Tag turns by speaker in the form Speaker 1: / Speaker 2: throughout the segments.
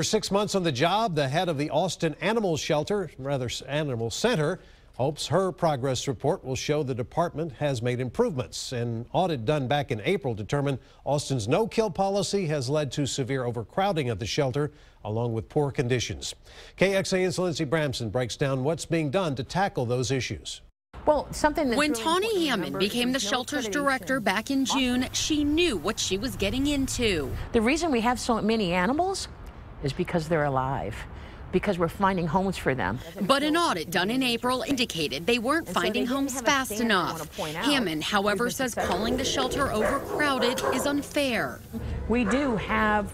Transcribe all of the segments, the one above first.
Speaker 1: For 6 months on the job, the head of the Austin Animal Animal Center, hopes her progress report will show the department has made improvements. An audit done back in April determined Austin's no-kill policy has led to severe overcrowding at the shelter, along with poor conditions. KXAN's Lindsey Bramson breaks down what's being done to tackle those issues.
Speaker 2: When
Speaker 3: really
Speaker 2: Tawny Hammond became the shelter's director back in June, she knew what she was getting into.
Speaker 3: The reason we have so many animals is because they're alive, because we're finding homes for them.
Speaker 2: But an audit done in April indicated they weren't finding homes fast enough. Hammond, however, says calling the shelter overcrowded is unfair.
Speaker 3: We do have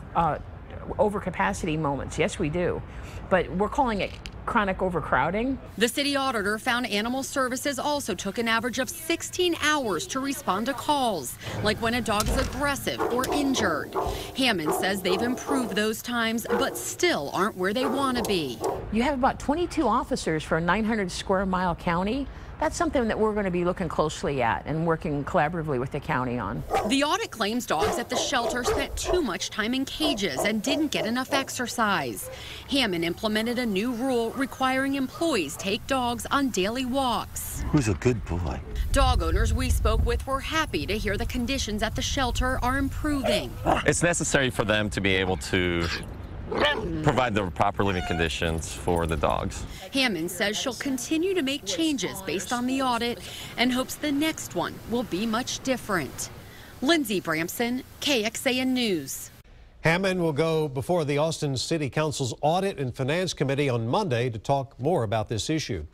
Speaker 3: overcapacity moments, yes we do, but we're calling it chronic overcrowding.
Speaker 2: The city auditor found animal services also took an average of 16 hours to respond to calls, like when a dog is aggressive or injured. Hammond says they've improved those times, but still aren't where they want to be.
Speaker 3: You have about 22 officers for a 900 square mile county. That's something that we're going to be looking closely at and working collaboratively with the county on.
Speaker 2: The audit claims dogs at the shelter spent too much time in cages and didn't get enough exercise. Hammond implemented a new rule requiring employees take dogs on daily walks.
Speaker 4: Who's a good boy?
Speaker 2: Dog owners we spoke with were happy to hear the conditions at the shelter are improving.
Speaker 5: It's necessary for them to be able to provide the proper living conditions for the dogs.
Speaker 2: Hammond says she'll continue to make changes based on the audit and hopes the next one will be much different. Lindsey Bramson, KXAN News.
Speaker 1: Hammond will go before the Austin City Council's Audit and Finance Committee on Monday to talk more about this issue.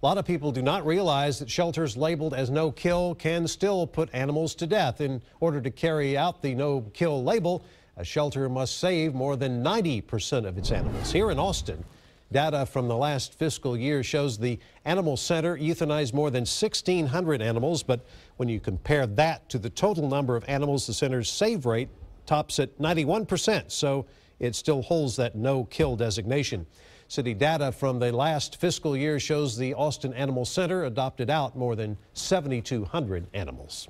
Speaker 1: A lot of people do not realize that shelters labeled as no-kill can still put animals to death. In order to carry out the no-kill label, a shelter must save more than 90% of its animals. Here in Austin, data from the last fiscal year shows the Animal Center euthanized more than 1,600 animals, but when you compare that to the total number of animals, the center's save rate tops at 91%, so it still holds that no-kill designation. City data from the last fiscal year shows the Austin Animal Center adopted out more than 7,200 animals.